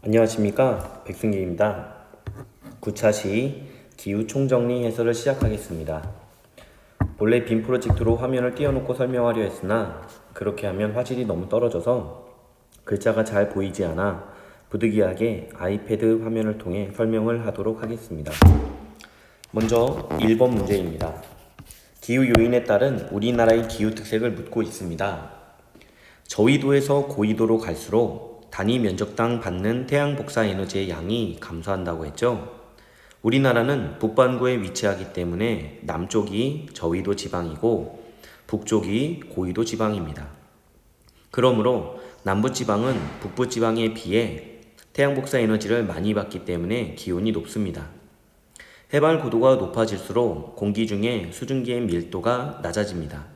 안녕하십니까, 백승기입니다. 9차 시 기후 총정리 해설을 시작하겠습니다. 본래 빔 프로젝트로 화면을 띄워놓고 설명하려 했으나 그렇게 하면 화질이 너무 떨어져서 글자가 잘 보이지 않아 부득이하게 아이패드 화면을 통해 설명을 하도록 하겠습니다. 먼저 1번 문제입니다. 기후 요인에 따른 우리나라의 기후 특색을 묻고 있습니다. 저위도에서 고위도로 갈수록 단위 면적당 받는 태양 복사 에너지의 양이 감소한다고 했죠. 우리나라는 북반구에 위치하기 때문에 남쪽이 저위도 지방이고 북쪽이 고위도 지방입니다. 그러므로 남부 지방은 북부 지방에 비해 태양 복사 에너지를 많이 받기 때문에 기온이 높습니다. 해발 고도가 높아질수록 공기 중에 수증기의 밀도가 낮아집니다.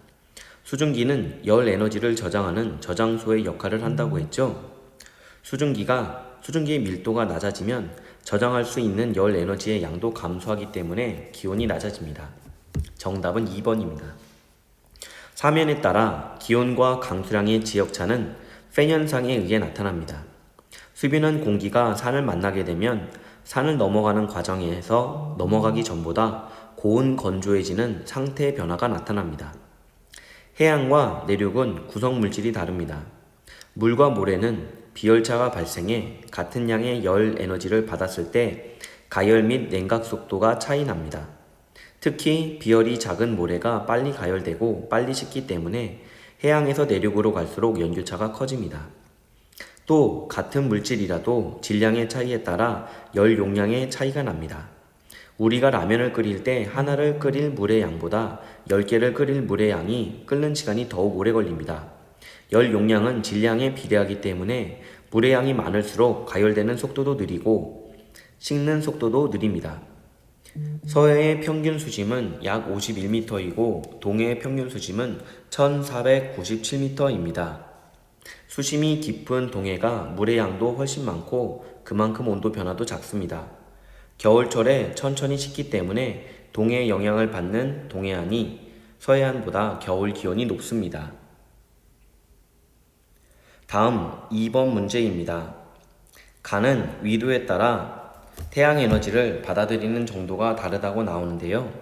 수증기는 열 에너지를 저장하는 저장소의 역할을 한다고 했죠. 수증기의 밀도가 낮아지면 저장할 수 있는 열 에너지의 양도 감소하기 때문에 기온이 낮아집니다. 정답은 2번입니다. 사면에 따라 기온과 강수량의 지역차는 팬 현상에 의해 나타납니다. 수비는 공기가 산을 만나게 되면 산을 넘어가는 과정에서 넘어가기 전보다 고온 건조해지는 상태 변화가 나타납니다. 해양과 내륙은 구성 물질이 다릅니다. 물과 모래는 비열차가 발생해 같은 양의 열 에너지를 받았을 때 가열 및 냉각 속도가 차이 납니다. 특히 비열이 작은 모래가 빨리 가열되고 빨리 식기 때문에 해양에서 내륙으로 갈수록 연교차가 커집니다. 또 같은 물질이라도 질량의 차이에 따라 열 용량의 차이가 납니다. 우리가 라면을 끓일 때 하나를 끓일 물의 양보다 10개를 끓일 물의 양이 끓는 시간이 더욱 오래 걸립니다. 열 용량은 질량에 비례하기 때문에 물의 양이 많을수록 가열되는 속도도 느리고 식는 속도도 느립니다. 서해의 평균 수심은 약 51m이고 동해의 평균 수심은 1497m입니다. 수심이 깊은 동해가 물의 양도 훨씬 많고 그만큼 온도 변화도 작습니다. 겨울철에 천천히 식기 때문에 동해의 영향을 받는 동해안이 서해안보다 겨울 기온이 높습니다. 다음 2번 문제입니다. 간은 위도에 따라 태양 에너지를 받아들이는 정도가 다르다고 나오는데요.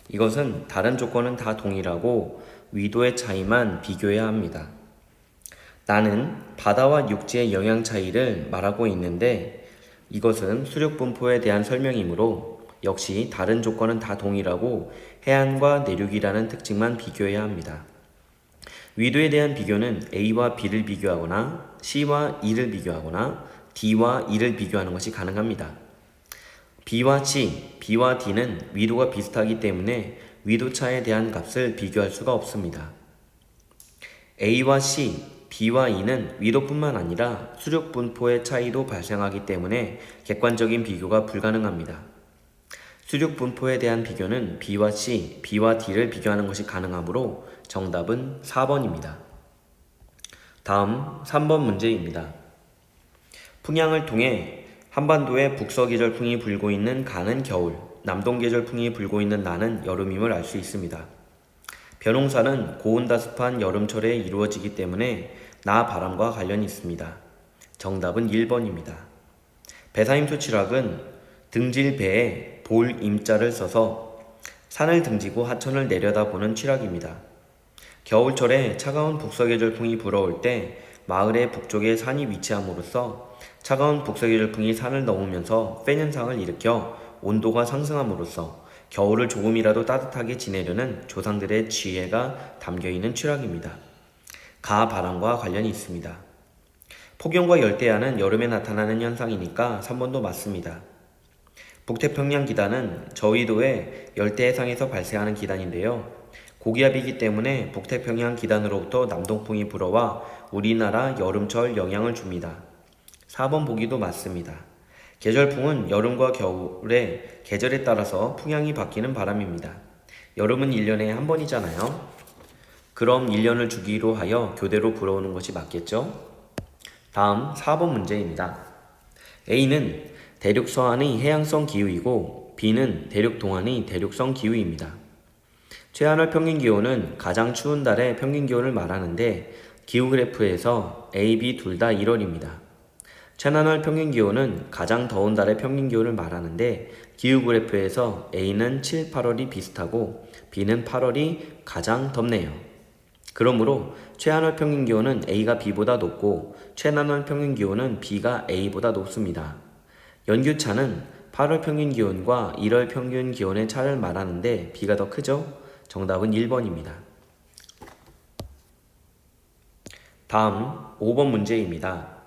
이것은 다른 조건은 다 동일하고 위도의 차이만 비교해야 합니다. 나는 바다와 육지의 영향 차이를 말하고 있는데 이것은 수륙 분포에 대한 설명이므로 역시 다른 조건은 다 동일하고 해안과 내륙이라는 특징만 비교해야 합니다. 위도에 대한 비교는 A와 B를 비교하거나 C와 E를 비교하거나 D와 E를 비교하는 것이 가능합니다. B와 C, B와 D는 위도가 비슷하기 때문에 위도차에 대한 값을 비교할 수가 없습니다. A와 C, B와 E는 위도뿐만 아니라 수륙 분포의 차이도 발생하기 때문에 객관적인 비교가 불가능합니다. 수륙 분포에 대한 비교는 B와 C, B와 D를 비교하는 것이 가능하므로 정답은 4번입니다. 다음 3번 문제입니다. 풍향을 통해 한반도에 북서계절풍이 불고 있는 가는 겨울, 남동계절풍이 불고 있는 나는 여름임을 알 수 있습니다. 벼농사는 고온다습한 여름철에 이루어지기 때문에 나 바람과 관련이 있습니다. 정답은 1번입니다. 배사임소 칠학은 등질 배에 볼 임자를 써서 산을 등지고 하천을 내려다보는 칠학입니다. 겨울철에 차가운 북서계절풍이 불어올 때 마을의 북쪽에 산이 위치함으로써 차가운 북서계절풍이 산을 넘으면서 팬 현상을 일으켜 온도가 상승함으로써 겨울을 조금이라도 따뜻하게 지내려는 조상들의 지혜가 담겨있는 칠학입니다. 가바람과 관련이 있습니다. 폭염과 열대야는 여름에 나타나는 현상이니까 3번도 맞습니다. 북태평양 기단은 저위도의 열대해상에서 발생하는 기단인데요. 고기압이기 때문에 북태평양 기단으로부터 남동풍이 불어와 우리나라 여름철 영향을 줍니다. 4번 보기도 맞습니다. 계절풍은 여름과 겨울의 계절에 따라서 풍향이 바뀌는 바람입니다. 여름은 1년에 한 번이잖아요. 그럼 1년을 주기로 하여 교대로 불어오는 것이 맞겠죠? 다음 4번 문제입니다. A는 대륙 서안의 해양성 기후이고 B는 대륙 동안의 대륙성 기후입니다. 최하늘 평균 기온은 가장 추운 달의 평균 기온을 말하는데 기후그래프에서 A, B 둘 다 1월입니다. 최나널 평균기온은 가장 더운 달의 평균기온을 말하는데 기후 그래프에서 A는 7, 8월이 비슷하고 B는 8월이 가장 덥네요. 그러므로 최하늘 평균기온은 A가 B보다 높고 최나널 평균기온은 B가 A보다 높습니다. 연규차는 8월 평균기온과 1월 평균기온의 차를 말하는데 B가 더 크죠? 정답은 1번입니다. 다음 5번 문제입니다.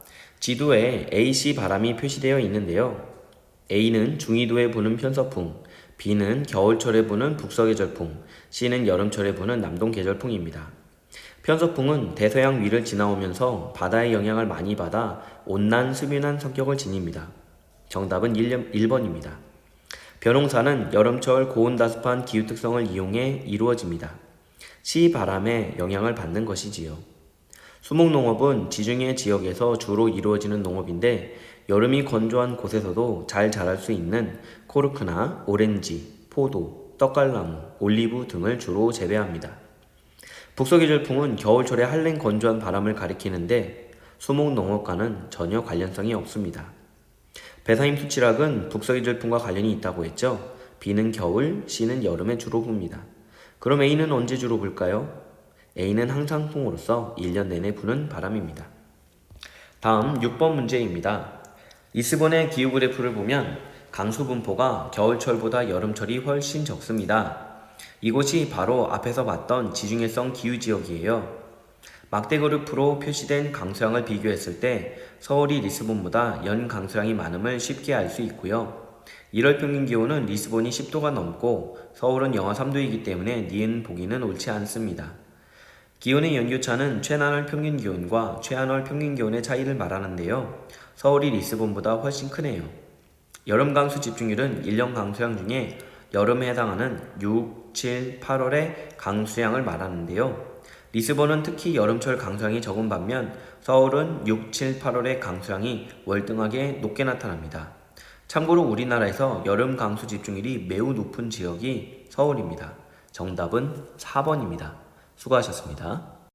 지도에 AC 바람이 표시되어 있는데요. A는 중위도에 부는 편서풍, B는 겨울철에 부는 북서계절풍, C는 여름철에 부는 남동계절풍입니다. 편서풍은 대서양 위를 지나오면서 바다의 영향을 많이 받아 온난, 스뷸한 성격을 지닙니다. 정답은 1번입니다. 벼농사는 여름철 고온다습한 기후특성을 이용해 이루어집니다. 시바람의 영향을 받는 것이지요. 수목농업은 지중해 지역에서 주로 이루어지는 농업인데 여름이 건조한 곳에서도 잘 자랄 수 있는 코르크나 오렌지, 포도, 떡갈나무, 올리브 등을 주로 재배합니다. 북서계절풍은 겨울철에 한랭 건조한 바람을 가리키는데 수목농업과는 전혀 관련성이 없습니다. 배사임 수치락은 북서계절풍과 관련이 있다고 했죠. B는 겨울, C는 여름에 주로 붑니다. 그럼 A는 언제 주로 불까요? A는 항상 풍으로서 1년 내내 부는 바람입니다. 다음 6번 문제입니다. 리스본의 기후 그래프를 보면 강수 분포가 겨울철보다 여름철이 훨씬 적습니다. 이곳이 바로 앞에서 봤던 지중해성 기후지역이에요. 막대 그래프로 표시된 강수량을 비교했을 때 서울이 리스본보다 연 강수량이 많음을 쉽게 알 수 있고요. 1월 평균 기온은 리스본이 10도가 넘고 서울은 영하 3도이기 때문에 니은 보기는 옳지 않습니다. 기온의 연교차는 최나널 평균 기온과 최하널 평균 기온의 차이를 말하는데요. 서울이 리스본보다 훨씬 크네요. 여름 강수 집중률은 1년 강수량 중에 여름에 해당하는 6, 7, 8월의 강수량을 말하는데요. 리스본은 특히 여름철 강수량이 적은 반면 서울은 6, 7, 8월의 강수량이 월등하게 높게 나타납니다. 참고로 우리나라에서 여름 강수 집중률이 매우 높은 지역이 서울입니다. 정답은 4번입니다. 수고하셨습니다.